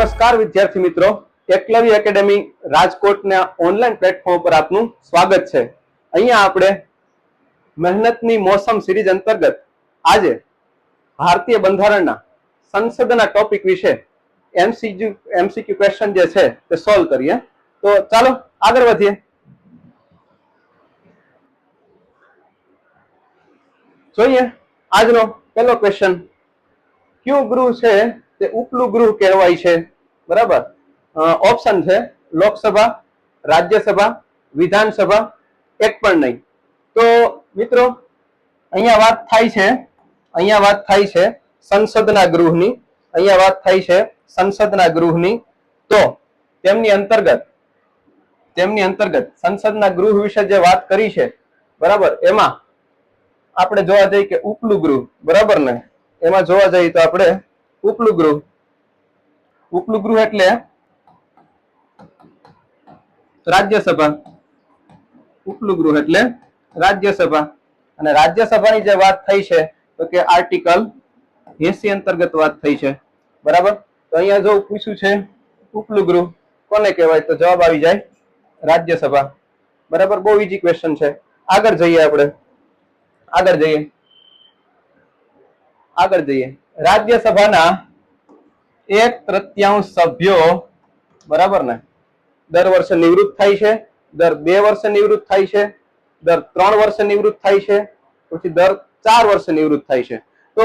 નમસ્કાર વિદ્યાર્થી મિત્રો, એકલવ્ય એકેડેમી રાજકોટના ઓનલાઈન પ્લેટફોર્મ પર આપનું સ્વાગત છે। અહીંયા આપણે મહેનતની મોસમ સિરીઝ અંતર્ગત આજે ભારતીય બંધારણના સંસદના ટોપિક વિશે એમસીક્યુ ક્વેશ્ચન જે છે તે સોલ્વ કરીએ। તો ચાલો આગળ વધીએ। જોઈએ આજનો પહેલો ક્વેશ્ચન, કયું ગૃહ છે તે ઉપલું ગૃહ કહેવાય છે? બરાબર, ઓપ્શન છે લોકસભા, રાજ્યસભા, વિધાનસભા, એક પણ નહીં। તો મિત્રો અહીંયા વાત થાય છે સંસદના ગૃહની। અહીંયા વાત થાય છે સંસદના ગૃહની। તો તેમની અંતર્ગત સંસદના ગૃહ વિશે જે વાત કરી છે, બરાબર, એમાં આપણે જોવા જઈએ કે ઉપલું ગૃહ, બરાબર ને, એમાં જોવા જઈએ તો આપણે ઉપલું ગૃહ એટલે રાજ્યસભા। ઉપલું ગૃહ એટલે રાજ્યસભા। અને રાજ્યસભાની જે વાત થઈ છે તો કે આર્ટિકલ 80 અંતર્ગત વાત થઈ છે, બરાબર। તો અહીંયા જો પૂછ્યું છે ઉપલું ગૃહ કોને કહેવાય, તો જવાબ આવી જાય રાજ્યસભા, બરાબર। બહુ ઈઝી ક્વેશ્ચન છે। આગળ જઈએ। રાજ્યસભાના 1/3 સભ્યો, બરાબર ને, દર વર્ષે નિવૃત્ત થાય છે, દર 2 વર્ષે નિવૃત્ત થાય છે, દર 3 વર્ષે નિવૃત્ત થાય છે, પછી દર 4 વર્ષે નિવૃત્ત થાય છે। તો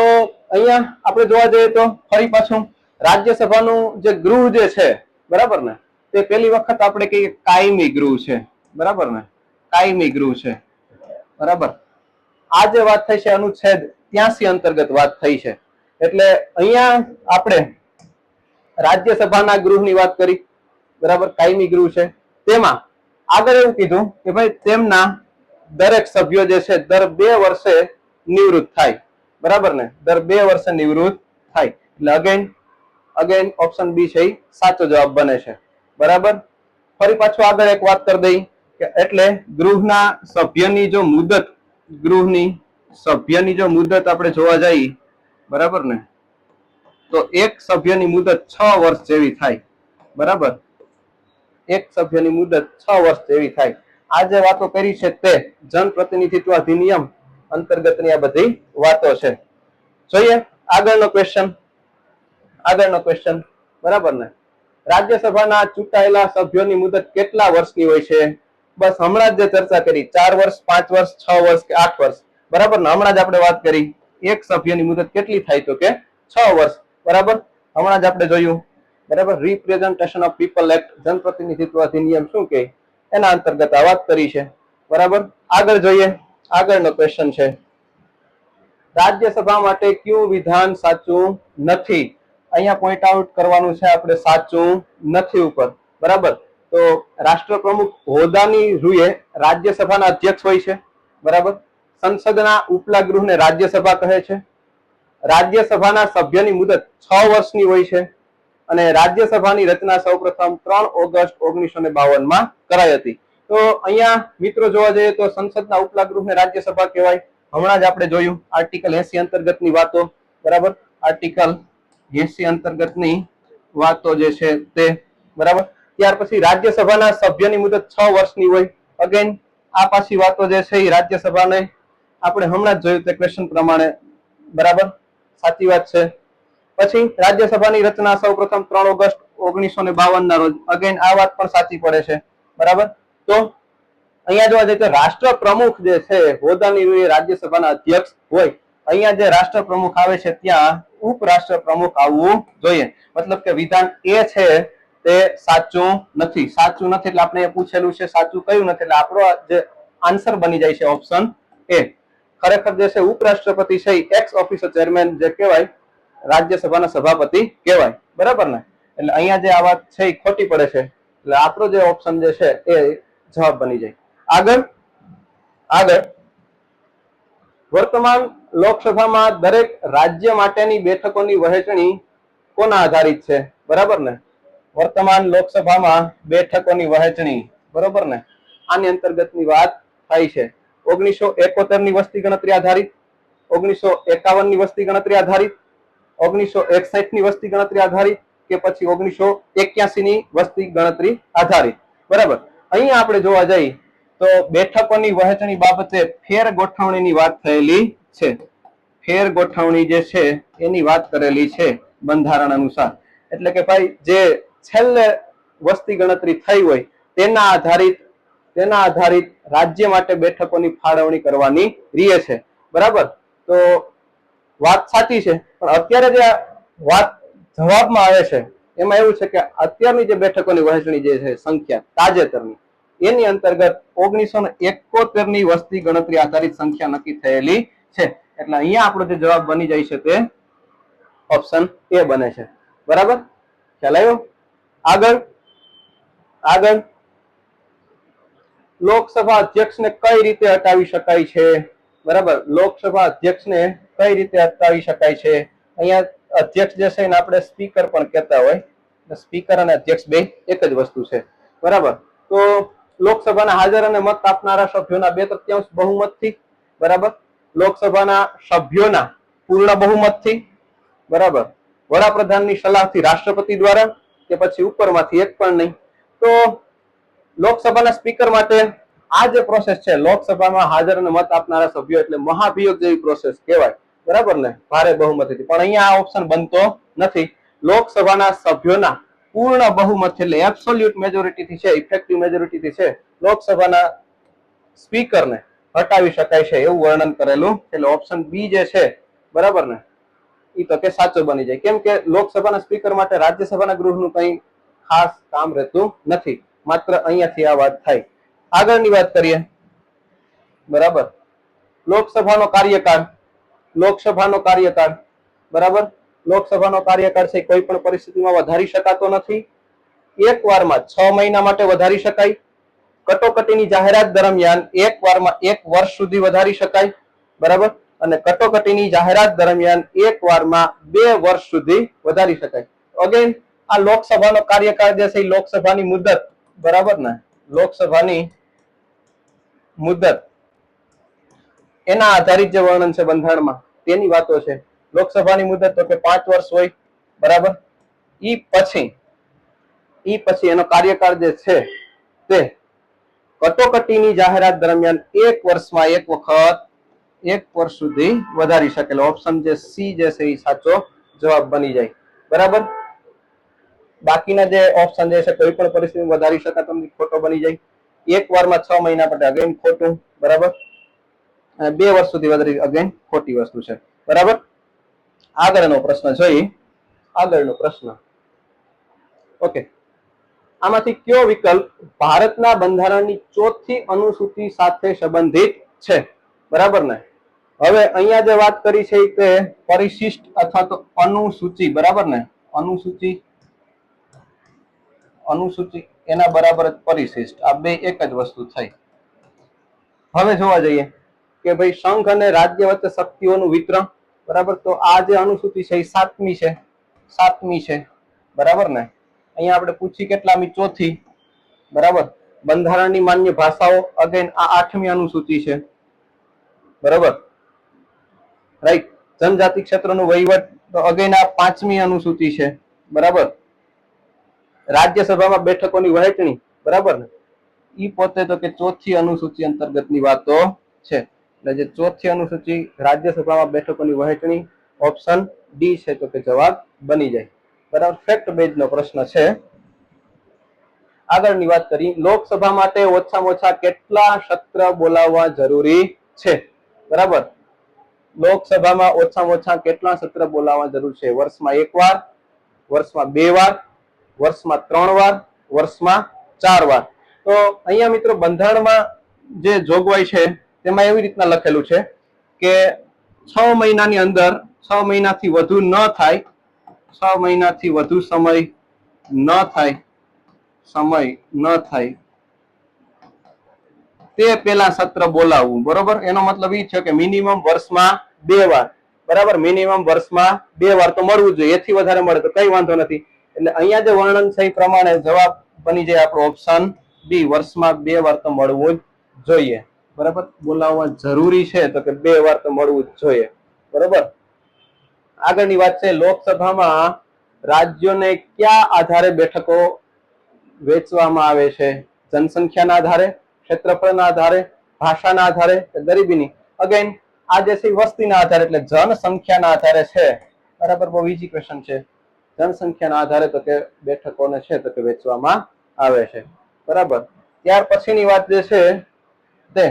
અહીંયા આપણે જોવા જઈએ તો ફરી પાછું રાજ્યસભાનું જે ગૃહ જે છે, બરાબર ને, તે પહેલી વખત આપણે કહીએ કાયમી ગૃહ છે, બરાબર ને, કાયમી ગૃહ છે, બરાબર। આ જે વાત થઈ છે અનુચ્છેદ 83 અંતર્ગત વાત થઈ છે। એટલે અહીંયા આપણે રાજ્યસભાના ગૃહની વાત કરી, બરાબર, કાયમી ગૃહ છે। તેમાં આગળ એવું કીધું કે ભાઈ તેમના દરેક સભ્યો જે છે દર 2 વર્ષે નિવૃત્ત થાય, બરાબર ને, દર 2 વર્ષે નિવૃત્ત થાય। એટલે અગેન ઓપ્શન બી છે એ સાચો જવાબ બને છે, બરાબર। ફરી પાછું આગળ એક વાત કરી દઈ કે એટલે ગૃહની સભ્યની જો મુદત આપણે જોવા જઈએ, બરાબર ને, તો એક સભ્યની મુદત 6 વર્ષ જેવી થાય, બરાબર। એક સભ્યની મુદત 6 વર્ષ જેવી થાય। આ જે વાતો કરી છે તે જનપ્રતિનિધિત્વ અધિનિયમ અંતર્ગતની આ બધી વાતો છે। જોઈએ આગળનો ક્વેશ્ચન, બરાબર ને, રાજ્યસભાના ચૂંટાયેલા સભ્યોની મુદત કેટલા વર્ષની હોય છે? બસ હમણાં જ જે ચર્ચા કરી, 4 વર્ષ, 5 વર્ષ, 6 વર્ષ કે 8 વર્ષ, બરાબર ને, હમણાં જ આપણે વાત કરી એક સભ્યની મુદત કેટલી થાય, તો કે 6 વર્ષ, બરાબર। હમણાં જ આપણે જોયું, બરાબર, રિપ્રેઝન્ટેશન ઓફ પીપલ એક્ટ, જનપ્રતિનિધિત્વ અધિનિયમ શું કહે એના અંતર્ગત આ વાત કરી છે, બરાબર। આગળ જોઈએ, આગળનો ક્વેશ્ચન છે, રાજ્યસભા માટે કયું વિધાન સાચું નથી? અહીંયા પોઈન્ટ આઉટ કરવાનું છે આપણે સાચું નથી ઉપર, બરાબર। તો રાષ્ટ્રપ્રમુખ હોદ્દાની રૂએ રાજ્યસભાના અધ્યક્ષ હોય છે, બરાબર। સંસદના ઉપલા ગૃહને રાજ્યસભા કહે છે। રાજ્યસભાના સભ્યની મુદત 6 વર્ષની હોય છે। અને રાજ્યસભાની રચના સૌપ્રથમ 3 ઓગસ્ટ 1952 કરાઈ હતી। તો અહીંયા મિત્રો જોવા જઈએ તો સંસદના ઉપલા ગૃહને રાજ્યસભા કહેવાય। હમણાં જ આપણે જોયું આર્ટિકલ 80 અંતર્ગતની વાતો, બરાબર, આર્ટિકલ 80 અંતર્ગતની વાતો જે છે તે, બરાબર। ત્યાર પછી રાજ્યસભાના સભ્યની મુદત 6 વર્ષની હોય। અગેન આ પાછી વાતો જે છે એ રાજ્યસભાને આપણે હમણાં જ જોયું તે ક્વેશ્ચન પ્રમાણે, બરાબર, સાચી વાત છે। પછી રાજ્યસભાની રચના સૌપ્રથમ 3 ઓગસ્ટ 1952 ના રોજ, અગેન આ વાત પણ સાચી પડે છે, બરાબર। તો અહીંયા જોવા જઈએ તો રાષ્ટ્રપ્રમુખ જે છે હોદ્દાની રૂએ રાજ્યસભાના અધ્યક્ષ હોય। અહીંયા જે રાષ્ટ્રપ્રમુખ આવે છે ત્યાં ઉપરાષ્ટ્રપ્રમુખ આવવું જોઈએ। મતલબ કે વિધાન એ છે તે સાચું નથી એટલે આપણે પૂછેલું છે સાચું કયું નથી, એટલે આપણો જે આન્સર બની જાય છે ઓપ્શન એ। ખરેખર જે છે ઉપરાષ્ટ્રપતિ છે એક્સ ઓફિસર ચેરમેન જે કહેવાય, રાજ્યસભાના સભાપતિ કહેવાય, બરાબર ને। એટલે અહીંયા જે આ વાત છે એ ખોટી પડે છે, એટલે આપણો જે ઓપ્શન જે છે એ જવાબ બની જાય। આગળ વર્તમાન લોકસભામાં દરેક રાજ્ય માટેની બેઠકોની વહેંચણી કોના આધારિત છે? બરાબર ને, વર્તમાન લોકસભામાં બેઠકોની વહેંચણી, બરાબર ને, આની અંતર્ગતની વાત થાય છે। 1971 ની વસ્તી ગણતરી આધારિત, 1951 ની વસ્તી ગણતરી આધારિત, 1961 ની વસ્તી ગણતરી આધારિત, કે પછી 1981 ની વસ્તી ગણતરી આધારિત. બરાબર. અહીંયા આપણે જોવા જઈએ તો બેઠકોની વહેંચણી બાબતે ફેર ગોઠવણીની વાત થયેલી છે. ફેર ગોઠવણી જે છે એની વાત કરેલી છે બંધારણ અનુસાર. એટલે કે ભાઈ જે છેલ્લે વસ્તી ગણતરી થઈ હોય તેના આધારિત રાજ્ય માટે બેઠકોની ફાળવણી કરવાની રહે છે. બરાબર. તો વાત સાચી છે, પણ અત્યારે જે વાત જવાબમાં આવે છે એમાં એવું છે કે અત્યારની જે બેઠકોની વહેંચણી જે છે સંખ્યા તાજેતરની, એની અંતર્ગત 1971 ની વસ્તી ગણતરી આધારિત સંખ્યા નક્કી થયેલી છે. એટલે અહીંયા આપણો જે જવાબ બની જાય છે તે ઓપ્શન એ બને છે. બરાબર. ખ્યાલ આવ્યો? આગળ લોકસભા અધ્યક્ષને કઈ રીતે હટાવી શકાય છે? બરાબર. લોકસભા અધ્યક્ષને કઈ રીતે હટાવી શકાય છે? અહીંયા અધ્યક્ષ જે છે એને આપણે સ્પીકર પણ કહેતા હોય. સ્પીકર અને અધ્યક્ષ બે એક જ વસ્તુ છે. બરાબર. તો લોકસભાના હાજર અને મત આપનારા સભ્યોના 2/3 બહુમતથી, બરાબર, લોકસભાના સભ્યોના પૂર્ણ બહુમતથી, બરાબર, વડાપ્રધાનની સલાહથી રાષ્ટ્રપતિ દ્વારા કે પછી ઉપરમાંથી એક પણ નહીં. તો લોકસભાના સ્પીકર માટે આ જે પ્રોસેસ છે, લોકસભામાં હાજર અને મત આપનારા સભ્યો એટલે મહાભિયોગ જેવી પ્રોસેસ કહેવાય. બરાબર ને, ભારે બહુમતીથી. પણ અહીંયા આ ઓપ્શન બનતો નથી. લોકસભાના સભ્યોના પૂર્ણ બહુમત એટલે એબ્સોલ્યુટ મેજોરિટીથી છે, ઇફેક્ટિવ મેજોરિટીથી છે, લોકસભાના સ્પીકરને હટાવી શકાય છે એવું વર્ણન કરેલું. એટલે ઓપ્શન બી જે છે, બરાબર ને, એ તો કે સાચો બની જાય. કેમ કે લોકસભાના સ્પીકર માટે રાજ્યસભાના ગૃહનું કંઈ ખાસ કામ રહેતું નથી. માત્ર અહીંયાથી આ વાત થાય. આગળની વાત કરીએ. બરાબર. લોકસભાનો કાર્યકાળ, બરાબર, લોકસભાનો કાર્યકાળ છે કોઈ પણ પરિસ્થિતિમાં વધારી શકાતો નથી. એક વારમાં 6 મહિના માટે વધારી શકાય. કટોકટીની જાહેરાત દરમિયાન એક વારમાં 1 વર્ષ સુધી વધારી શકાય. બરાબર. અને કટોકટીની જાહેરાત દરમિયાન એક વારમાં 2 વર્ષ સુધી વધારી શકાય. અગેન આ લોકસભાનો કાર્યકાળ જે છે એ લોકસભાની મુદત, બરાબર ને, લોકસભાની મુદત એના આધારિત જે વર્ણન છે બંધારણમાં તેની વાતો છે. લોકસભાની મુદત તો કે 5 વર્ષ હોય. બરાબર. ઈ પછી એનો કાર્યકાળ જે છે તે કટોકટીની જાહેરાત દરમિયાન 1 વર્ષમાં 1 વખત 1 વર્ષ સુધી વધારી શકેલો. ઓપ્શન જે સી જે છે એ સાચો જવાબ બની જાય. બરાબર. બાકીના જે ઓપ્શન જે છે કોઈ પણ પરિસ્થિતિમાં વધારી શકાતો નથી, ખોટો બની જાય. એક વારમાં 6 મહિના માટે અગેન ખોટું. બરાબર. 2 વર્ષ સુધી વધારી અગેન ખોટી વસ્તુ છે. બરાબર. આગળનો પ્રશ્ન જોઈએ. આગળનો પ્રશ્ન, ઓકે, આમાંથી કયો વિકલ્પ ભારતના બંધારણની 4થી અનુસૂચિ સાથે સંબંધિત છે? બરાબર ને. હવે અહીંયા જે વાત કરી છે કે પરિશિષ્ટ અથવા તો અનુસૂચિ, બરાબર ને, અનુસૂચિ એના બરાબર જ પરિશિષ્ટ, આ બે એક જ વસ્તુ થઈ. હવે જોવા જઈએ કે ભાઈ સંઘ અને રાજ્ય વચ્ચે શક્તિઓનું વિતરણ, બરાબર. તો આ જે અનુસૂચિ છે એ 7મી છે. બરાબર ને. અહીંયા આપણે પૂછી કેટલામી? 4થી. બરાબર. બંધારણની માન્ય ભાષાઓ, અગેન આ 8મી અનુસૂચિ છે. બરાબર. રાઈટ. જનજાતિ ક્ષેત્રનો વહીવટ, તો અગેન આ 5મી અનુસૂચિ છે. બરાબર. રાજ્યસભામાં બેઠકોની વહેંચણી, બરાબર ને, ઈ પોતે તો કે 4થી અનુસૂચિ અંતર્ગતની વાતો છે. એટલે જે 4થી અનુસૂચિ રાજ્યસભામાં બેઠકોની વહેંચણી, ઓપ્શન ડી છે તો કે જવાબ બની જાય. બરાબર. ફેક્ટ બેઝનો પ્રશ્ન છે. આગળની વાત કરી. લોકસભા માટે ઓછામાં ઓછા કેટલા સત્ર બોલાવવા જરૂરી છે? બરાબર. લોકસભામાં ઓછામાં ઓછા કેટલા સત્ર બોલાવવા જરૂર છે? વર્ષમાં 1 વાર, વર્ષમાં 2 વાર, વર્ષમાં 3 વાર, વર્ષમાં 4 વાર. તો અહીંયા મિત્રો બંધારણમાં જે જોગવાઈ છે તેમાં એવી રીતના લખેલું છે કે 6 મહિનાની અંદર 6 મહિનાથી વધુ ન થાય, 6 મહિનાથી વધુ સમય ન થાય તે પેલા સત્ર બોલાવવું. બરોબર. એનો મતલબ એ છે કે મિનિમમ વર્ષમાં 2 વાર, બરાબર, મિનિમમ વર્ષમાં 2 વાર તો મળવું જોઈએ. એથી વધારે મળે તો કઈ વાંધો નથી. એટલે અહીંયા જે વર્ણન છે એ પ્રમાણે જવાબ બની જાય આપણો ઓપ્શન બી, વર્ષમાં 2 વાર તો મળવું જ જોઈએ. બરાબર. બોલાવવા જરૂરી છે તો કે 2 વાર તો મળવું જ જોઈએ. બરાબર. આગળની વાત છે લોકસભામાં રાજ્યોને કયા આધારે બેઠકો વેચવામાં આવે છે? જનસંખ્યાના આધારે, ક્ષેત્રફળના આધારે, ભાષાના આધારે કે ગરીબીની? અગેન આ જે છે વસ્તીના આધારે એટલે જનસંખ્યાના આધારે છે. બરાબર, બહુ ઈઝી ક્વેશ્ચન છે. જનસંખ્યાના આધારે તો કે બેઠકોને છે તો કે વેચવામાં આવે છે. બરાબર. ત્યાર પછીની વાત જે છે તે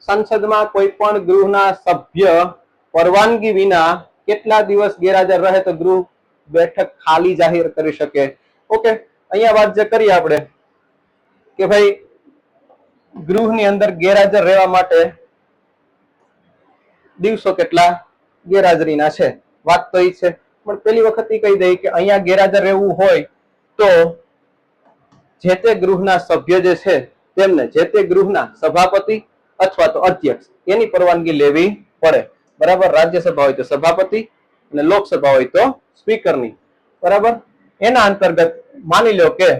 સંસદમાં કોઈ પણ ગૃહના સભ્ય પરવાનગી વિના કેટલા દિવસ ગેરહાજર રહે તો ગૃહ બેઠક ખાલી જાહેર કરી શકે? ઓકે, અહીંયા વાત જે કરીએ આપણે કે ભાઈ ગૃહની અંદર ગેરહાજર રહેવા માટે દિવસો કેટલા ગેરહાજરીના છે, વાત તો એ છે. પણ પેલી વખત એ કહી દઈએ કે અહીંયા ગેરહાજર રહેવું હોય તો જે તે ગૃહના સભ્ય જે છે તેમને જે તે ગૃહના સભાપતિ અથવા તો અધ્યક્ષ એની પરવાનગી લેવી પડે. બરાબર, રાજ્યસભા હોય તો સભાપતિ અને લોકસભા હોય તો સ્પીકરની. બરાબર, એના અંતર્ગત માની લો કે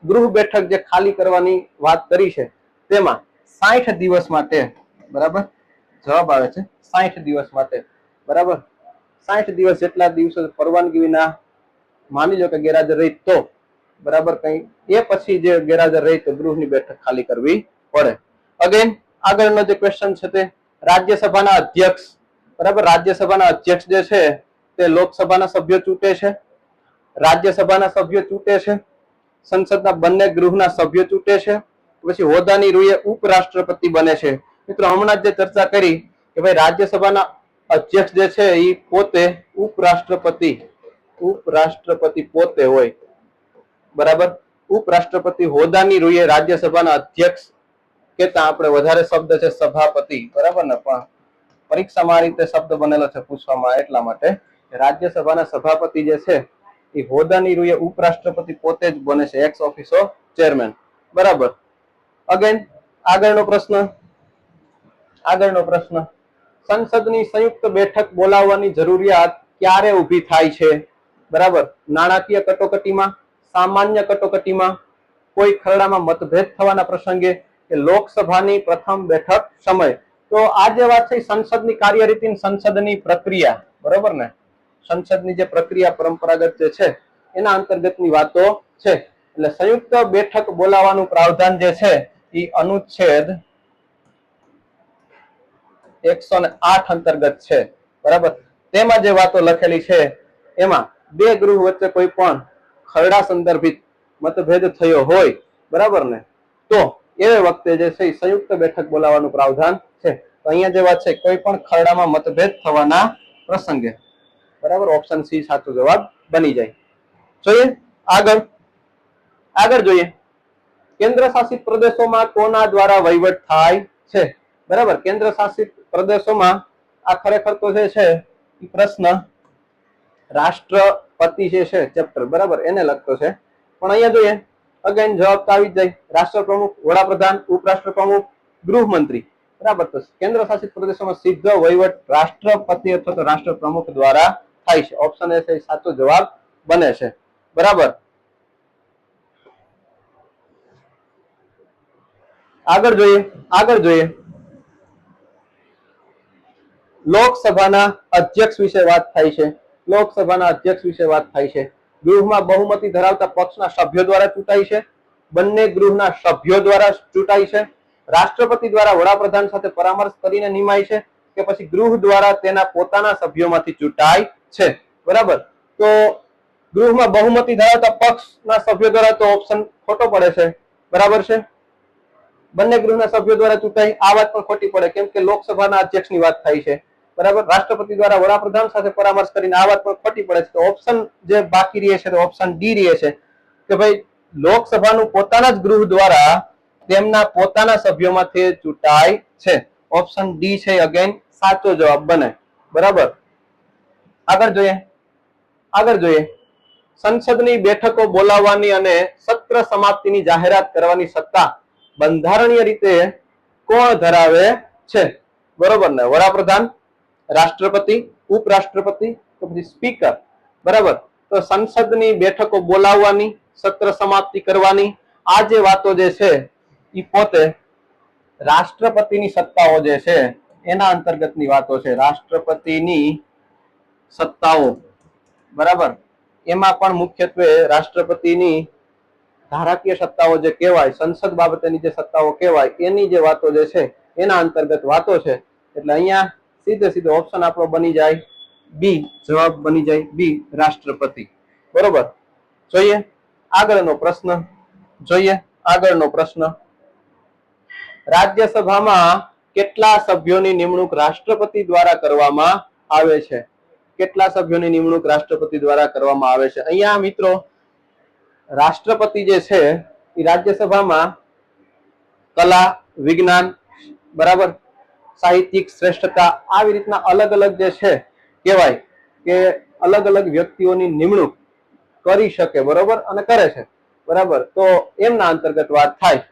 ગૃહ બેઠક જે ખાલી કરવાની વાત કરી છે તેમાં 60 દિવસ માટે, બરાબર, જવાબ આવે છે 60 દિવસ માટે. બરાબર, 60 દિવસ જેટલા દિવસો પરવાનગી વિના માની લો કે ગેરહાજર રહી તો બરાબર કઈ એ પછી જે ગેરહાજર રહી તો ગૃહની બેઠક ખાલી કરવી પડે. અગેન આગળનો જે ક્વેશ્ચન છે તે રાજ્યસભાના અધ્યક્ષ. બરાબર, રાજ્યસભાના અધ્યક્ષ જે છે તે લોકસભાના સભ્યો ચૂંટે છે, રાજ્યસભાના સભ્યો ચૂંટે છે, સંસદના બંને ગૃહના સભ્યો ચૂંટે છે, પછી હોદ્દાની રૂએ ઉપરાષ્ટ્રપતિ બને છે. મિત્રો હમણાં જ જે ચર્ચા કરી કે ભાઈ રાજ્યસભાના અધ્યક્ષ જે છે એ પોતે ઉપરાષ્ટ્રપતિ પોતે હોય. બરાબર, ઉપરાષ્ટ્રપતિ હોદ્દાની રૂએ રાજ્યસભાના અધ્યક્ષ કેતા આપણે વધારે શબ્દ છે સભાપતિ. બરાબર ને, પણ પરીક્ષામાં આ રીતે શબ્દ બનેલો છે પૂછવામાં, એટલા માટે રાજ્યસભાના સભાપતિ જે છે એ હોદ્દાની રૂએ ઉપરાષ્ટ્રપતિ પોતે જ બને છે, એક્સ ઓફિસો ચેરમેન. બરાબર. અગેન આગળનો પ્રશ્ન સંસદની સંયુક્ત બેઠક બોલાવવાની જરૂરિયાત ક્યારે ઊભી થાય છે? બરાબર, નાણાકીય કટોકટીમાં, સામાન્ય કટોકટીમાં, કોઈ ખરડામાં મતભેદ થવાના પ્રસંગે કે લોકસભાની પ્રથમ બેઠક સમય? તો આ જે વાત છે સંસદની કાર્યરીતિ, સંસદની પ્રક્રિયા, બરોબર ને, સંસદની જે પ્રક્રિયા પરંપરાગત જે છે એના અંતર્ગતની વાતો છે. એટલે સંયુક્ત બેઠક બોલાવવાનું પ્રાવધાન જે છે એ અનુચ્છેદ 108 અંતર્ગત છે. બરાબર, તેમાં જે વાતો લખેલી છે એમાં બે ગૃહ વચ્ચે કોઈ પણ ખરડા સંદર્ભિત મતભેદ થયો હોય, બરાબર ને, તો એ વખતે જે છે સંયુક્ત બેઠક બોલાવવાનું પ્રાવધાન છે. તો અહીંયા જે વાત છે કોઈ પણ ખરડામાં મતભેદ થવાના પ્રસંગે. બરાબર, ઓપ્શન સી સાચો જવાબ બની જાય. જોઈએ આગળ જોઈએ કેન્દ્ર શાસિત પ્રદેશોમાં કોના દ્વારા વહીવટ થાય છે? બરાબર, કેન્દ્ર શાસિત પ્રદેશોમાં આ ખરેખર તો જે છે એ પ્રશ્ન રાષ્ટ્રપતિ જે છે ચેપ્ટર, બરાબર, એને લગતો છે. પણ અહીંયા જોઈએ અગેન જવાબ તો આવી જાય, રાષ્ટ્રપ્રમુખ, વડાપ્રધાન, ઉપરાષ્ટ્રપ્રમુખ, ગૃહમંત્રી. બરાબર, તો કેન્દ્ર શાસિત પ્રદેશોમાં સીધો વહીવટ રાષ્ટ્રપતિ અથવા તો રાષ્ટ્રપ્રમુખ દ્વારા થાય છે. ઓપ્શન એ છે સાચો જવાબ બને છે. બરાબર, આગળ જોઈએ લોકસભાના અધ્યક્ષ વિશે વાત થાય છે. લોકસભાના અધ્યક્ષ વિશે વાત થાય છે. ગૃહમાં બહુમતી ધરાવતા પક્ષના સભ્યો દ્વારા ચૂંટાય છે, બંને ગૃહના સભ્યો દ્વારા ચૂંટાય છે, રાષ્ટ્રપતિ દ્વારા વડાપ્રધાન સાથે પરામર્શ કરીને નિમાય છે કે પછી ગૃહ દ્વારા તેના પોતાના સભ્યોમાંથી ચૂંટાય છે? બરાબર, તો ગૃહમાં બહુમતી ધરાવતા પક્ષના સભ્યો દ્વારા તો ઓપ્શન ખોટો પડે છે. બરાબર છે, બંને ગૃહના સભ્યો દ્વારા ચૂંટાય આ વાત પણ ખોટી પડે, કેમ કે લોકસભાના અધ્યક્ષની વાત થાય છે. બરાબર, રાષ્ટ્રપતિ દ્વારા વડાપ્રધાન સાથે પરામર્શ કરીને આ વાત પણ ખોટી પડે છે. તો ઓપ્શન જે બાકી રહે છે ઓપ્શન ડી રહે છે કે ભાઈ લોકસભાનું પોતાના જ ગૃહ દ્વારા તેમના પોતાના સભ્યોમાંથી ચૂંટાય છે. ઓપ્શન ડી છે અગેન સાચો જવાબ બને. બરાબર, આગળ જોઈએ સંસદની બેઠકો બોલાવવાની અને સત્ર સમાપ્તિની જાહેરાત કરવાની સત્તા બંધારણીય રીતે કોણ ધરાવે છે? બરોબર ને, વડાપ્રધાન, રાષ્ટ્રપતિ, ઉપરાષ્ટ્રપતિ કે પછી સ્પીકર? બરાબર, તો સંસદની બેઠકો બોલાવવાની, સત્ર સમાપ્તિ કરવાની આ જે વાતો જે છે એ પોતે રાષ્ટ્રપતિની સત્તાઓ જે છે એના અંતર્ગતની વાતો છે. રાષ્ટ્રપતિની સત્તાઓ. બરાબર, એમાં પણ મુખ્યત્વે રાષ્ટ્રપતિની ધારાકીય સત્તાઓ જે કહેવાય, સંસદ બાબતેની જે સત્તાઓ કહેવાય, એની જે વાતો જે છે એના અંતર્ગત વાતો છે. એટલે અહીંયા સીધો ઓપ્શન આપણો બની જાય બી, જવાબ બની જાય બી, રાષ્ટ્રપતિ. બરોબર. જોઈએ આગળનો પ્રશ્ન. રાજ્યસભામાં કેટલા સભ્યોની નિમણૂક રાષ્ટ્રપતિ દ્વારા કરવામાં આવે છે? કેટલા સભ્યોની નિમણૂક રાષ્ટ્રપતિ દ્વારા કરવામાં આવે છે? અહીંયા મિત્રો રાષ્ટ્રપતિ જે છે એ રાજ્યસભામાં કલા, વિજ્ઞાન, બરાબર, સાહિત્યિક શ્રેષ્ઠતા, આવી રીતના અલગ અલગ જે છે કહેવાય કે અલગ અલગ વ્યક્તિઓની નિમણૂક કરી શકે, બરોબર, અને કરે છે. બરાબર. તો એમના અંતર્ગત વાત થાય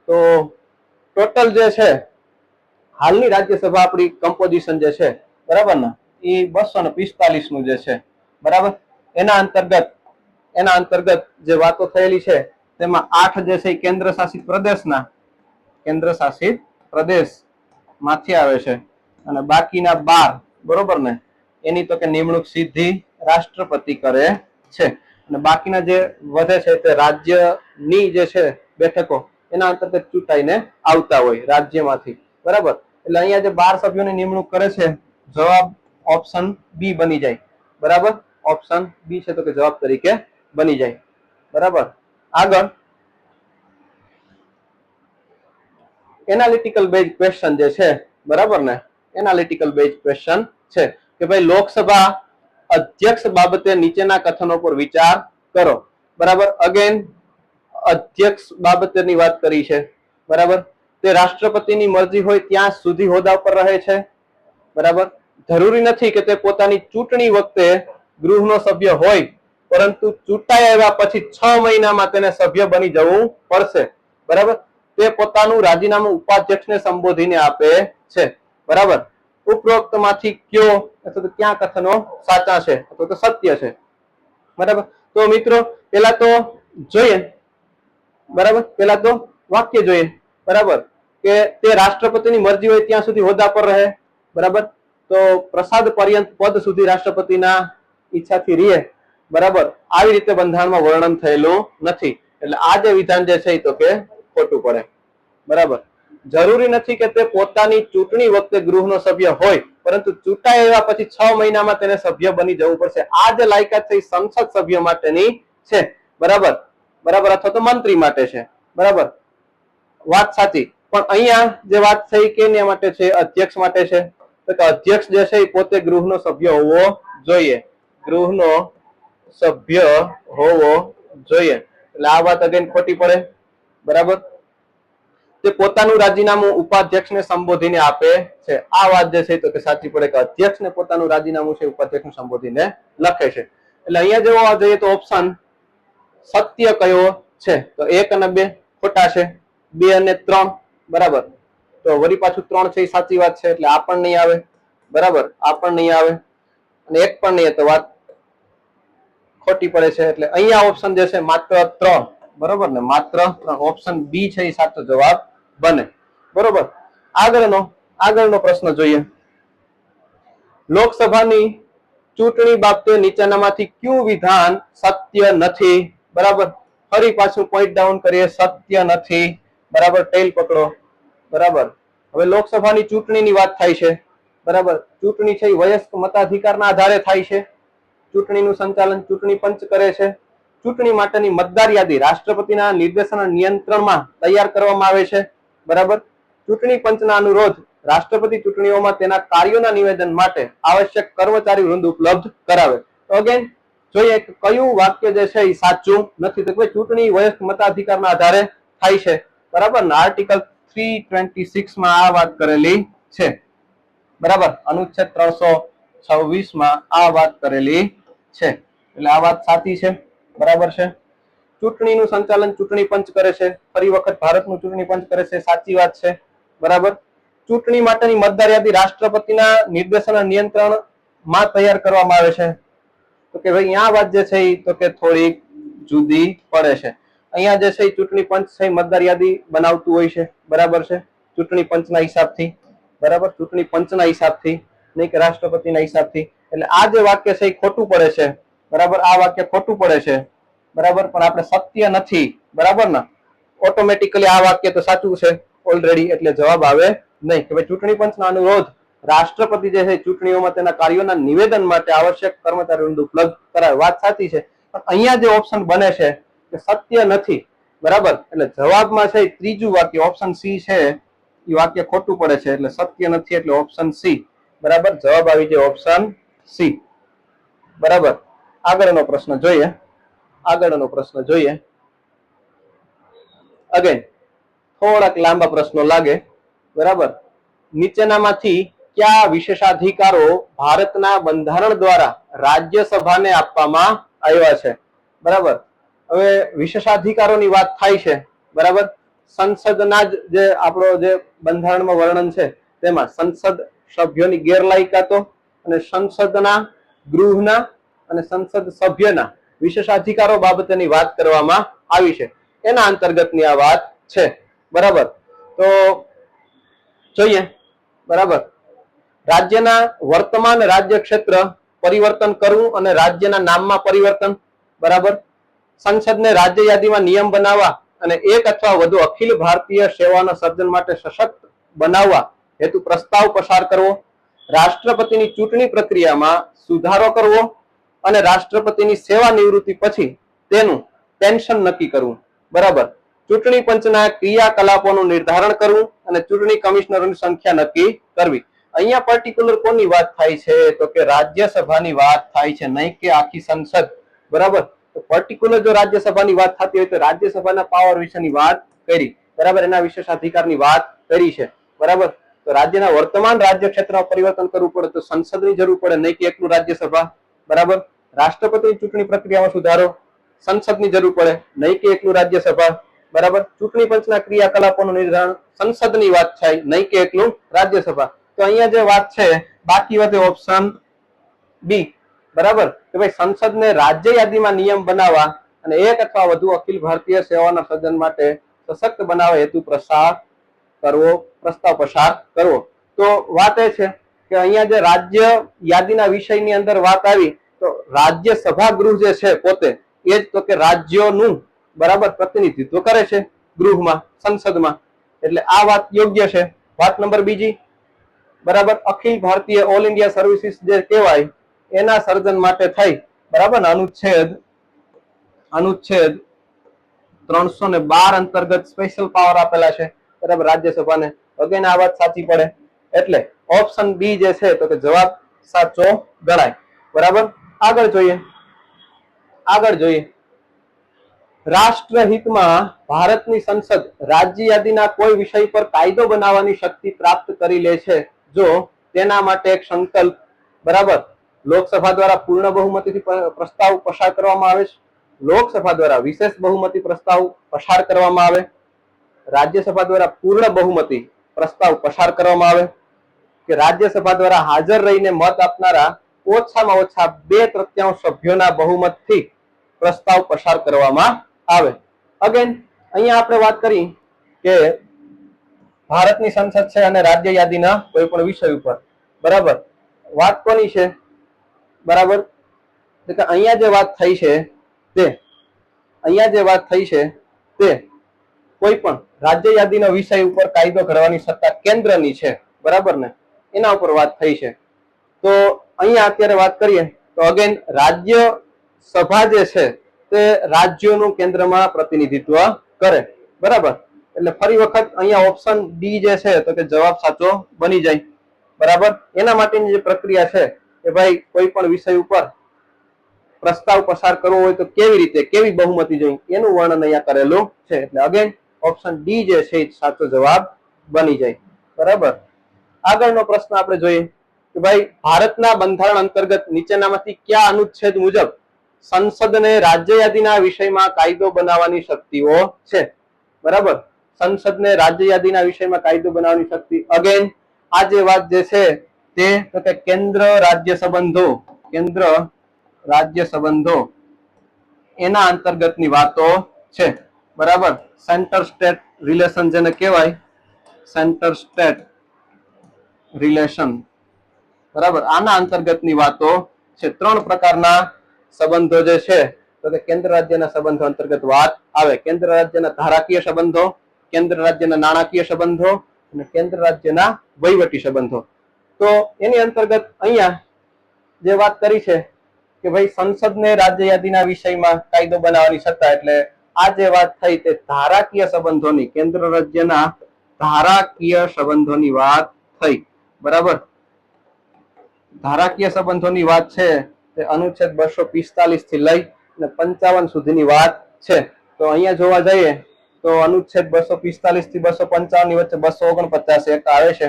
તો ટોટલ જે છે હાલની રાજ્યસભા આપણી કમ્પોઝિશન જે છે, બરાબર ને, એ 245 નું જે છે. બરાબર. એના અંતર્ગત જે વાતો થયેલી છે તેમાં 8 જે છે કેન્દ્ર શાસિત પ્રદેશ માંથી આવે છે અને બાકીના 12, બરોબર ને, એની તો કે નિમણૂક સીધી રાષ્ટ્રપતિ કરે છે. અને બાકીના જે વધે છે તે રાજ્યની જે છે બેઠકો એના અંતર્ગત ચૂંટાઈને આવતા હોય રાજ્યમાંથી. બરાબર. એટલે અહીંયા જે 12 સભ્યોની નિમણૂક કરે છે, જવાબ ઓપ્શન બી બની જાય. બરાબર. ઓપ્શન બી છે તો કે જવાબ તરીકે બની જાય. બરાબર. આગળ એનાલિટિકલ બેઝ ક્વેશ્ચન જે છે, બરાબર ને, એનાલિટિકલ બેઝ ક્વેશ્ચન છે કે ભાઈ લોકસભા અધ્યક્ષ બાબતે નીચેના કથનો પર વિચાર કરો. બરાબર. અગેન અધ્યક્ષ બાબતેની વાત કરી છે. બરાબર. તે રાષ્ટ્રપતિની મરજી હોય ત્યાં સુધી હોદ્દા પર રહે છે. બરાબર. જરૂરી નથી કે તે પોતાની ચૂંટણી વખતે ગૃહનો સભ્ય હોય, પરંતુ ચૂંટાઈ આવ્યા પછી 6 મહિનામાં તેને સભ્ય બની જવું પડશે. બરાબર. તે પોતાનું રાજીનામું ઉપાધ્યક્ષને સંબોધીને આપે છે. બરાબર. ઉપરોક્તમાંથી કયો અથવા તો ક્યાં કથનો સાચા છે અથવા તો સત્ય છે? બરાબર. તો મિત્રો પેલા તો જોઈએ, બરાબર, પેલા તો વાક્ય જોઈએ. બરાબર. કે તે રાષ્ટ્રપતિની મરજી હોય ત્યાં સુધી હોદ્દા પર રહે. બરાબર. તો પ્રસાદ પર્યંત પદ સુધી રાષ્ટ્રપતિના ઈચ્છાથી રહે. બરાબર. આવી રીતે બંધારણમાં વર્ણન થયેલું નથી. એટલે આ જે વિધાન જે છે એ તો કે ખોટું પડે. બરાબર. જરૂરી નથી કે તે પોતાની ચૂંટણી વખતે ગૃહનો સભ્ય હોય, પરંતુ ચૂંટાઈ આવ્યા પછી 6 મહિનામાં તેને સભ્ય બની જવું પડશે. આ જે લાયકાત છે સંસદ સભ્ય માટેની છે. બરાબર. બરાબર. અથવા તો મંત્રી માટે છે. બરાબર. વાત સાચી. પણ અહીંયા જે વાત થઈ કેના માટે છે? અધ્યક્ષ માટે છે. તો કે અધ્યક્ષ જે છે એ પોતે ગૃહનો સભ્ય હોવો જોઈએ. ગૃહનો સભ્ય હોવો જોઈએ. એટલે આ વાત અગેન ખોટી પડે. બરાબર. તે પોતાનું રાજીનામું ઉપાધ્યક્ષને સંબોધીને આપે છે. આ વાત જે છે તો કે સાચી પડે કે અધ્યક્ષને પોતાનું રાજીનામું છે ઉપાધ્યક્ષને સંબોધીને લખે છે. એટલે અહીંયા જોવા જઈએ તો ઓપ્શન સત્ય કયો છે? તો 1 અને 2 ખોટા છે. 2 અને 3 બરાબર. તો વળી પાછું 3 છે એ સાચી વાત છે. એટલે આ પણ નહીં આવે. બરાબર. આ પણ નહીં આવે અને 1 પણ નહીં, તો વાત ખોટી પડે છે. એટલે અહીંયા ઓપ્શન જે છે માત્ર 3, બરોબર ને, માત્ર ઓપ્શન બી છે એ સાચો જવાબ બને. બરોબર. આગળનો પ્રશ્ન જોઈએ. લોકસભાની ચૂંટણી બાબતે નીચેનામાંથી કયું વિધાન સત્ય નથી? બરાબર. ફરી પાછું પોઈન્ટ ડાઉન કરીએ. સત્ય નથી. બરાબર. ટેલ પકડો. બરાબર. હવે લોકસભાની ચૂંટણીની વાત થાય છે. બરાબર. ચૂંટણી છે એ વયસ્ક મતાધિકારના આધારે થાય છે. ચૂંટણીનું સંચાલન ચૂંટણી પંચ કરે છે. ચૂંટણી માટેની મતદાર યાદી રાષ્ટ્રપતિના નિર્દેશન અને નિયંત્રણમાં તૈયાર કરવામાં આવે છે. બરાબર. ચૂંટણી પંચના અનુરોધ રાષ્ટ્રપતિ ચૂંટણીઓમાં તેના કાર્યોના નિવેદન માટે આવશ્યક કર્મચારી વૃંદ ઉપલબ્ધ કરાવે. તો અગેન જોઈએ કયું વાક્ય જે છે એ સાચું નથી. તો કે ચૂંટણી વયસ્ક મતાધિકારના આધારે થાય છે. બરાબર ને. આર્ટિકલ 326 માં આ વાત કરેલી છે. બરાબર. અનુચ્છેદ 326 માં આ વાત કરેલી છે. એટલે આ વાત સાચી છે. બરાબર છે. ચૂંટણીનું સંચાલન ચૂંટણી પંચ કરે છે. ફરી વખત ભારતનું ચૂંટણી પંચ કરે છે. સાચી વાત છે. બરાબર. ચૂંટણી માટેની મતદાર યાદી રાષ્ટ્રપતિના નિર્દેશન અને નિયંત્રણમાં તૈયાર કરવામાં આવે છે. તો કે ભાઈ આ વાત જે છે એ તો કે થોડીક જુદી પડે છે. અહીંયા જે છે એ ચૂંટણી પંચ છે મતદાર યાદી બનાવતું હોય છે. બરાબર છે. ચૂંટણી પંચના હિસાબથી. બરાબર. ચૂંટણી પંચના હિસાબથી, નહીં કે રાષ્ટ્રપતિના હિસાબથી. એટલે આ જે વાક્ય છે એ ખોટું પડે છે. બરાબર, આ વાક્ય ખોટું પડે છે, બરાબર, પણ આપણે સત્ય નથી, બરાબર ને, ઓટોમેટિકલી આ વાક્ય તો સાચું છે ઓલરેડી, એટલે જવાબ આવે નહીં. કે ભાઈ ચૂંટણી પંચનો અનુરોધ રાષ્ટ્રપતિ જે છે ચૂંટણીઓમાં તેના કાર્યોના નિવેદન માટે આવશ્યક કર્મચારીઓને ઉપલબ્ધ કરાવે. વાત સાચી છે, પણ અહીંયા જે ઓપ્શન બને છે કે સત્ય નથી, બરાબર, એટલે જવાબમાં છે ત્રીજું વાક્ય ઓપ્શન સી છે એ વાક્ય ખોટું પડે છે, એટલે સત્ય નથી, એટલે ઓપ્શન સી, બરાબર, જવાબ આવી જાય ઓપ્શન સી. બરાબર, આગળનો પ્રશ્ન જોઈએ. આગળનો પ્રશ્ન જોઈએ. અગેન થોડાક લાંબા પ્રશ્નો લાગે, બરાબર. નીચેનામાંથી કયા વિશેષાધિકારો ભારતના બંધારણ દ્વારા રાજ્યસભાને આપવામાં આવ્યા છે? બરાબર, હવે વિશેષાધિકારોની વાત થાય છે, બરાબર. સંસદના જે આપણો જે બંધારણમાં વર્ણન છે તેમાં સંસદ સભ્યોની ગેરલાયકાતો અને સંસદના ગૃહના અને સંસદ સભ્યના વિશેષાધિકારો બાબતેની વાત કરવામાં આવી છે. એના અંતર્ગતની આ વાત છે, બરાબર. તો જોઈએ, બરાબર. રાજ્યના વર્તમાન રાજ્ય ક્ષેત્ર પરિવર્તન કરવું અને રાજ્યના નામમાં પરિવર્તન, બરાબર. સંસદને રાજ્ય યાદીમાં નિયમ બનાવવા અને એક અથવા વધુ અખિલ ભારતીય સેવાના સર્જન માટે સશક્ત બનાવવા હેતુ પ્રસ્તાવ પસાર કરવો, રાષ્ટ્રપતિની ચૂંટણી પ્રક્રિયામાં સુધારો કરવો અને રાષ્ટ્રપતિની સેવા નિવૃત્તિ પછી તેનું પેન્શન નક્કી કરવું, બરાબર. ચૂંટણી પંચના ક્રિયાકલાપોનું નિર્ધારણ કરવું અને ચૂંટણી કમિશનરોની સંખ્યા નક્કી કરવી. અહીંયા પર્ટિક્યુલર કોની વાત થાય છે? તો કે રાજ્યસભાની વાત થાય છે, નહીં કે આખી સંસદ, બરાબર. તો પર્ટિક્યુલર જો રાજ્યસભાની વાત થતી હોય તો રાજ્યસભાના પાવર વિશેની વાત કરી, બરાબર, એના વિશેષાધિકારની વાત કરી છે, બરાબર. તો રાજ્યના વર્તમાન રાજ્ય ક્ષેત્રમાં પરિવર્તન કરવું પડે તો સંસદની જરૂર પડે, નહીં કે એકલું રાજ્યસભા, બરાબર. રાષ્ટ્રપતિની ચૂંટણી પ્રક્રિયામાં સુધારો, સંસદની જરૂર પડે, નહીં કે એકલું રાજ્યસભા, બરાબર. ચૂંટણી પંચના ક્રિયાકલાપોનું નિર્ધારણ, સંસદની વાત થાય, નહીં કે એકલું રાજ્યસભા. તો અહીંયા જે વાત છે બાકી વધે ઓપ્શન બી, બરાબર, કે ભાઈ સંસદને રાજ્ય યાદીમાં નિયમ બનાવવા અને એક અથવા વધુ અખિલ ભારતીય સેવાના સર્જન માટે સશક્ત બનાવવા હેતુ પ્રસ્તાવ પસાર કરવો. તો વાત એ છે કે અહીંયા જે રાજ્ય યાદીના વિષયની અંદર વાત આવી, તો રાજ્યસભા ગૃહ જે છે પોતે એ જ તો કે રાજ્યોનું, બરાબર, પ્રતિનિધિત્વ કરે છે ગૃહમાં, સંસદમાં, એટલે આ વાત યોગ્ય છે. વાત નંબર બીજી, બરાબર, Akhil Bharatiya all India services જે કહેવાય એના સર્જન માટે થઈ, બરાબર, અનુચ્છેદ 312 અંતર્ગત સ્પેશિયલ પાવર આપેલા છે, બરાબર, રાજ્યસભાને. અગેન આ વાત સાચી પડે, એટલે ઓપ્શન બી જે છે તો કે જવાબ સાચો ગણાય, બરાબર. આગળ જોઈએ. રાષ્ટ્રહિતમાં ભારતની સંસદ રાજ્ય યાદીના કોઈ વિષય પર કાયદો બનાવવાની શક્તિ પ્રાપ્ત કરી લે છે જો તેના માટે એક સંકલ્પ, બરાબર, લોકસભા દ્વારા પૂર્ણ બહુમતીથી પ્રસ્તાવ પસાર કરવામાં આવે છે, લોકસભા દ્વારા વિશેષ બહુમતી પ્રસ્તાવ પસાર કરવામાં આવે, રાજ્યસભા દ્વારા પૂર્ણ બહુમતી પ્રસ્તાવ પસાર કરવામાં આવે, કે રાજ્યસભા દ્વારા હાજર રહીને મત આપનારા ઓછામાં ઓછા 2/3 સભ્યોના બહુમતથી પ્રસ્તાવ પસાર કરવામાં આવે. અગેન અહીંયા આપણે વાત કરી કે ભારતની સંસદ છે અને રાજ્ય યાદીના કોઈ પણ વિષય ઉપર, બરાબર, વાત કોની છે? બરાબર, અહીંયા જે વાત થઈ છે તે કોઈ પણ રાજ્ય યાદીના વિષય ઉપર કાયદો ઘડવાની સત્તા કેન્દ્રની છે, બરાબર ને, એના ઉપર વાત થઈ છે. તો અહીંયા અત્યારે વાત કરીએ તો અગેન રાજ્ય સભા જે છે તે રાજ્યોનું કેન્દ્રમાં પ્રતિનિધિત્વ કરે, બરાબર. એટલે ફરી વખત અહીંયા ઓપ્શન ડી જે છે તો કે જવાબ સાચો બની જાય, બરાબર. એના માટેની જે પ્રક્રિયા છે કે ભાઈ કોઈ પણ વિષય ઉપર પ્રસ્તાવ પસાર કરવો હોય તો કેવી રીતે, કેવી બહુમતી જોઈએ, એનું વર્ણન અહીંયા કરેલું છે. એટલે અગેન ઓપ્શન ડી જે છે એ સાચો જવાબ બની જાય, બરાબર. આગળનો પ્રશ્ન આપણે જોઈએ કે ભાઈ ભારતના બંધારણ અંતર્ગત નીચેનામાંથી કયા અનુચ્છેદ મુજબ સંસદને રાજ્ય યાદીના વિષયમાં કાયદો બનાવવાની શક્તિઓ છે? બરાબર, સંસદને રાજ્ય યાદીના વિષયમાં કાયદો બનાવવાની શક્તિ. અગેન આ જે વાત જે છે તે તો કે કેન્દ્ર રાજ્ય સંબંધો એના અંતર્ગતની વાતો છે, બરાબર. સેન્ટર સ્ટેટ રિલેશન જેને કહેવાય, સેન્ટર સ્ટેટ રિલેશન, બરાબર, આના અંતર્ગતની વાતો છે. 3 પ્રકારના સંબંધો જે છે તો કે કેન્દ્ર રાજ્યના સંબંધો અંતર્ગત વાત આવે. કેન્દ્ર રાજ્યના ધારાકીય સંબંધો, કેન્દ્ર રાજ્યના નાણાકીય સંબંધો અને કેન્દ્ર રાજ્યના વહીવટી સંબંધો. તો એની અંતર્ગત અહીંયા જે વાત કરી છે કે ભાઈ સંસદને રાજ્ય યાદીના વિષયમાં કાયદો બનાવવાની સત્તા, એટલે આ જે વાત થઈ તે ધારાકીય સંબંધોની, કેન્દ્ર રાજ્યના ધારાકીય સંબંધોની વાત થઈ. બરાબર, ધારાકીય સંબંધોની વાત છે તે અનુચ્છેદ 245 થી લઈ અને 55 સુધીની વાત છે. તો અહીંયા જોવા જઈએ તો અનુચ્છેદ 245 થી 255 ની વચ્ચે 249 એક આવે છે.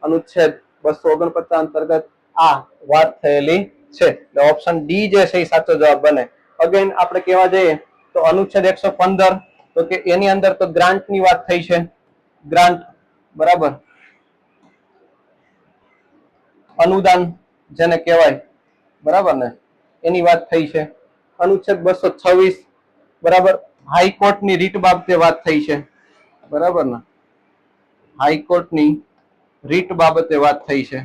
અનુચ્છેદ 249 અંતર્ગત આ વાત થયેલી છે. એટલે ઓપ્શન ડી જે છે એ સાચો જવાબ બને. અગેન આપણે કહેવા જઈએ તો અનુચ્છેદ 115 તો કે એની અંદર તો ગ્રાન્ટ ની વાત થઈ છે. ગ્રાન્ટ, બરાબર, અનુદાન જેને કહેવાય, બરાબર ને, એની વાત થઈ છે. અનુચ્છેદ 226, બરાબર, હાઈકોર્ટની રીટ બાબતે વાત થઈ છે. બરાબર ને, હાઈકોર્ટની રીટ બાબતે વાત થઈ છે.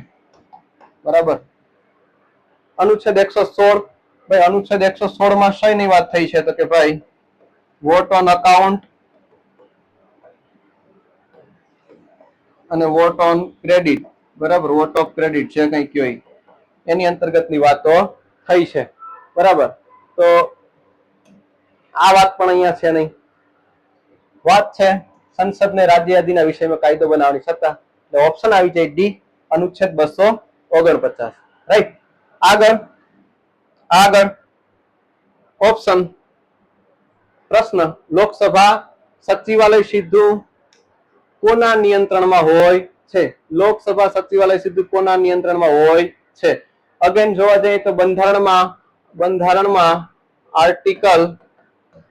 બરાબર. અનુચ્છેદ 116, ભાઈ અનુચ્છેદ 116 માં શેની વાત થઈ છે તો કે ભાઈ વોટ ઓન અકાઉન્ટ અને વોટ ઓન ક્રેડિટ. બરાબર, વોટ ઓફ ક્રેડિટ છે કઈ કયો એની અંતર્ગતની વાતો થઈ છે. બરાબર, તો આ વાત પણ અહીંયા છે નહીં. વાત છે સંસદને રાજ્ય યાદીના વિષયમાં કાયદો બનાવવાની સત્તા. એટલે ઓપ્શન આવી જાય ડી, અનુચ્છેદ 249. રાઈટ. આગળ આગળ ઓપ્શન પ્રશ્ન, લોકસભા સચિવાલય સીધું કોના નિયંત્રણમાં હોય છે? લોકસભા સચિવાલય સીધું કોના નિયંત્રણમાં હોય છે? અગેન જોવા જઈએ તો બંધારણમાં આર્ટિકલ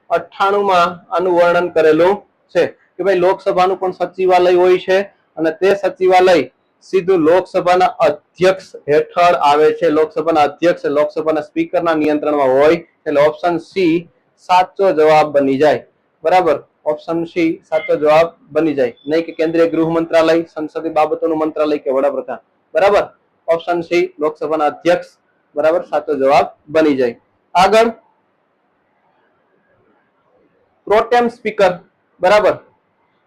98 માં આનું વર્ણન કરેલું છે કે ભાઈ લોકસભાનું પણ સચિવાલય હોય છે અને તે સચિવાલય સીધું લોકસભાના અધ્યક્ષ હેઠળ આવે છે. લોકસભાના અધ્યક્ષ, લોકસભાના સ્પીકરના નિયંત્રણમાં હોય. એટલે ઓપ્શન સી સાચો જવાબ બની જાય. બરાબર, ઓપ્શન સી સાચો જવાબ બની જાય. નહીં કે કેન્દ્રીય ગૃહ મંત્રાલય, સંસદીય બાબતોનું મંત્રાલય કે વડાપ્રધાન. બરાબર, ઓપ્શન સી લોકસભાના અધ્યક્ષ, બરાબર, સાચો જવાબ બની જાય. આગળ પ્રોટેમ સ્પીકર. બરાબર,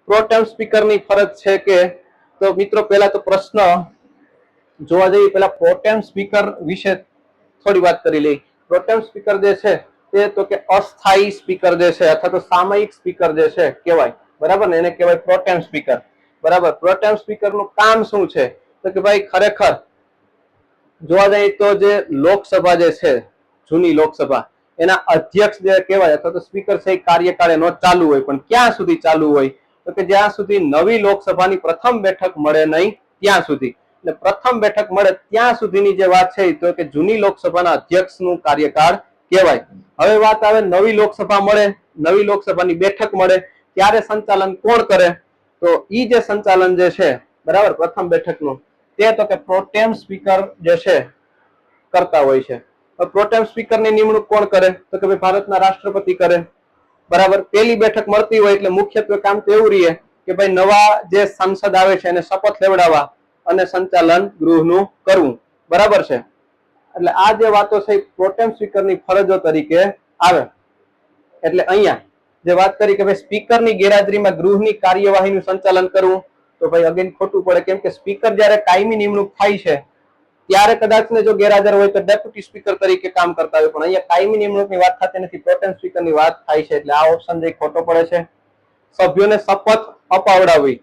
પ્રોટેમ સ્પીકરની ફરજ છે કે, તો મિત્રો પહેલા તો પ્રશ્ન જોવા જઈએ, પહેલા પ્રોટેમ સ્પીકર વિશે થોડી વાત કરી લઈ. પ્રોટેમ સ્પીકર જે છે તે તો કે અસ્થાયી સ્પીકર જે છે અથવા તો સામયિક સ્પીકર જે છે કહેવાય. બરાબર ને, એને કહેવાય પ્રોટેમ સ્પીકર. બરાબર, પ્રોટેમ સ્પીકર નું કામ શું છે તો કે ભાઈ ખરેખર જોવા જઈએ તો જે લોકસભા જે છે, જૂની લોકસભા, એના અધ્યક્ષ જે કહેવાય અથવા તો સ્પીકર છે એ કાર્યકાળ એનો ચાલુ હોય. પણ ક્યાં સુધી ચાલુ હોય તો કે જ્યાં સુધી નવી લોકસભાની પ્રથમ બેઠક મળે નહીં ત્યાં સુધી. એટલે પ્રથમ બેઠક મળે ત્યાં સુધીની જે વાત છે તો કે જૂની લોકસભાના અધ્યક્ષનું કાર્યકાળ કહેવાય. હવે વાત આવે નવી લોકસભા મળે, નવી લોકસભાની બેઠક મળે ત્યારે સંચાલન કોણ કરે? તો ઈ જે સંચાલન જે છે, બરાબર, પ્રથમ બેઠકનું, તે તો કે પ્રોટેમ સ્પીકર જે છે કરતા હોય છે. પ્રોટેમ સ્પીકરની નિમણૂક કોણ કરે તો કે ભાઈ ભારતના રાષ્ટ્રપતિ કરે. બરાબર, પહેલી બેઠક મળતી હોય એટલે મુખ્યત્વે કામ તો એવું રહે કે ભાઈ નવા જે સાંસદ આવે છે એને શપથ લેવડાવવા અને સંચાલન ગૃહનું કરવું. બરાબર છે, એટલે આ જે વાતો છે પ્રોટેમ સ્પીકરની ફરજો તરીકે આવે. એટલે અહીંયા જે વાત કરી કે ભાઈ સ્પીકરની ગેરહાજરીમાં ગૃહની કાર્યવાહીનું સંચાલન કરવું, તો ભાઈ અગેન ખોટું પડે. કેમ કે સ્પીકર જ્યારે કાયમી નિમણૂક થાય છે ત્યારે કદાચ ને જો ગેરહાજર હોય તો ડેપ્યુટી સ્પીકર તરીકે કામ કરતા હોય, પણ અહીંયા કાયમી નિમણૂકની વાત થતી નથી, પ્રોટેમ સ્પીકરની વાત થાય છે. એટલે આ ઓપ્શન જે ખોટો પડે છે. સભ્યોને શપથ અપાવડાવવી,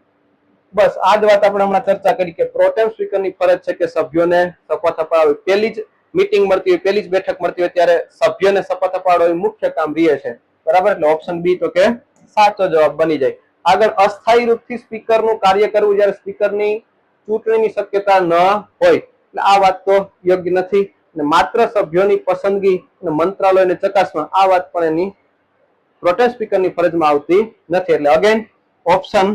બસ આ જ વાત આપણે હમણાં ચર્ચા કરી કે પ્રોટેમ સ્પીકરની ફરજ છે કે સભ્યોને શપથ અપાવડાવવી. પહેલી જ મીટિંગ મળતી હોય, પહેલી જ બેઠક મળતી હોય ત્યારે સભ્યોને શપથ અપાવડાવવી મુખ્ય કામ રહે છે. બરાબર, એટલે ઓપ્શન બી તો કે સાચો જવાબ બની જાય. આગળ અસ્થાયી રૂપથી સ્પીકરનું કાર્ય કરવું જ્યારે સ્પીકરની ચૂંટણીની શક્યતા ન હોય, એટલે આ વાત તો યોગ્ય નથી. અને માત્ર સભ્યોની પસંદગી અને મંત્રાલયને ચકાસવા, આ વાત પણ એની પ્રોટેમ સ્પીકરની ફરજમાં આવતી નથી. એટલે અગેન ઓપ્શન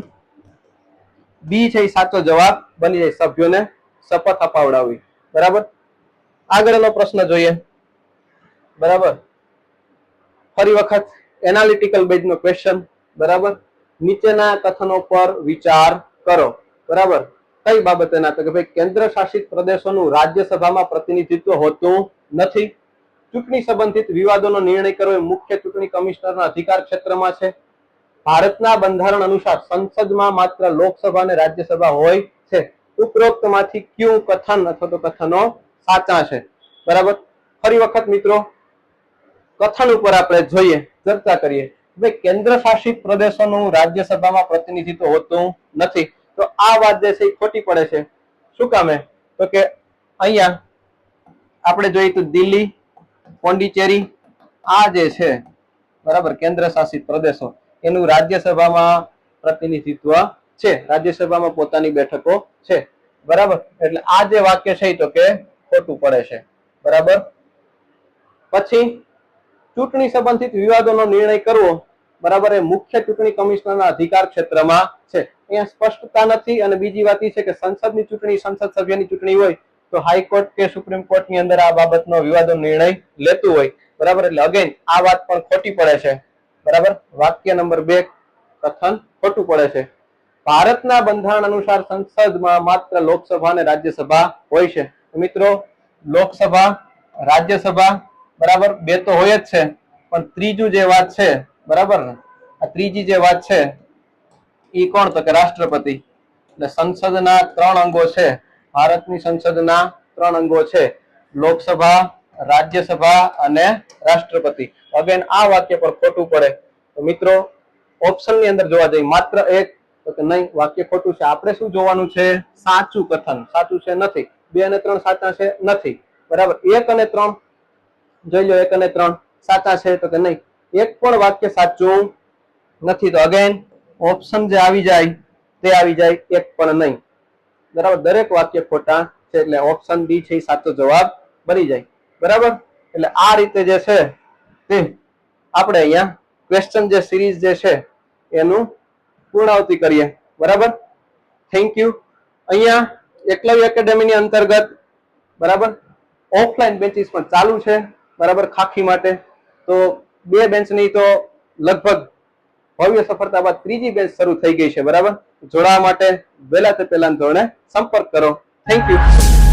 બી છે એ સાચો જવાબ બની જાય, સભ્યોને શપથ અપાવડાવવી. બરાબર, આગળનો પ્રશ્ન જોઈએ. બરાબર, ફરી વખત એનાલિટિકલ બેઝનો ક્વેશ્ચન. બરાબર, નીચેના કથનો પર વિચાર કરો. બરાબર, કઈ બાબતેના તો કે ભાઈ કેન્દ્ર શાસિત પ્રદેશોનું રાજ્યસભામાં પ્રતિનિધિત્વ હોતું નથી. ચૂંટણી સંબંધિત વિવાદોનો નિર્ણય કરવો એ મુખ્ય ચૂંટણી કમિશનરના અધિકાર ક્ષેત્રમાં છે. ભારતના બંધારણ અનુસાર સંસદમાં માત્ર લોકસભા અને રાજ્યસભા હોય છે. ઉપરોક્તમાંથી ક્યુ કથન અથવા તો કથનો સાચા છે? બરાબર. ફરી વખત મિત્રો કથન ઉપર આપણે જોઈએ, ચર્ચા કરીએ. ભાઈ, કેન્દ્ર શાસિત પ્રદેશોનું રાજ્યસભામાં પ્રતિનિધિત્વ હોતું નથી. તો આ વાત જે છે એ ખોટી પડે છે. શું કામે? તો કે અહીંયા આપણે જોઈએ તો દિલ્હી, પોંડિચેરી આ જે છે બરાબર કેન્દ્ર શાસિત પ્રદેશો એનું રાજ્યસભામાં પ્રતિનિધિત્વ છે, રાજ્યસભામાં પોતાની બેઠકો છે. બરાબર. એટલે આ જે વાક્ય છે તો કે ખોટું પડે છે. બરાબર. પછી ચૂંટણી સંબંધિત વિવાદોનો નિર્ણય કરવો બરાબર એ મુખ્ય ચૂંટણી કમિશનરના અધિકાર ક્ષેત્રમાં છે. અહીંયા સ્પષ્ટતા નથી. અને બીજી વાત એ છે કે સંસદની ચૂંટણી, સંસદ સભ્યની ચૂંટણી હોય તો હાઈકોર્ટ કે સુપ્રીમ કોર્ટની અંદર આ બાબતનો વિવાદનો નિર્ણય લેતું હોય. બરાબર. એટલે અગેન આ વાત પણ ખોટી પડે છે. બરાબર. વાક્ય નંબર 2 કથન ખોટું પડે છે. ભારતના બંધારણ અનુસાર સંસદમાં માત્ર લોકસભા અને રાજ્યસભા હોય છે. મિત્રો, લોકસભા, રાજ્યસભા બરાબર બે તો હોય જ છે, પણ ત્રીજું જે વાત છે બરાબર ને, આ ત્રીજી જે વાત છે એ કોણ? તો કે રાષ્ટ્રપતિ. એટલે સંસદના 3 અંગો છે. ભારતની સંસદના 3 અંગો છે: લોકસભા, રાજ્યસભા અને રાષ્ટ્રપતિ. અગેન આ વાક્ય પર ખોટું પડે. તો મિત્રો ઓપ્શન ની અંદર જોવા જઈએ માત્ર એક, તો કે નહીં, વાક્ય ખોટું છે. આપણે શું જોવાનું છે? સાચું કથન. સાચું છે નથી. 2 અને 3 સાચા છે નથી. બરાબર. 1 અને 3 જોઈ લો, 1 અને 3 સાચા છે તો કે નહીં, એક પણ વાક્ય સાચું નથી. તો અગેન ઓપ્શન જે આવી જાય તે આવી જાય, એક પણ નહીં. બરાબર. દરેક વાક્ય ખોટા છે. એટલે ઓપ્શન ડી છે એ સાચો જવાબ બની જાય. બરાબર. એટલે આ રીતે જે છે તે આપણે અહીંયા ક્વેશ્ચન જે સિરીઝ જે છે એનું પૂર્ણાવતિ કરીએ. બરાબર. Thank you. અહીંયા એકલવ્ય એકેડેમીની અંતર્ગત બરાબર ઓફલાઈન બેન્ચીસ પણ ચાલુ છે. બરાબર. ખાખી માટે તો 2 બેન્ચની તો લગભગ ભવ્ય સફળતા બાદ 3જી બેન્ચ શરૂ થઈ ગઈ છે. બરાબર. જોડાવા માટે વહેલા તે પહેલા ધોરણે સંપર્ક કરો. Thank you.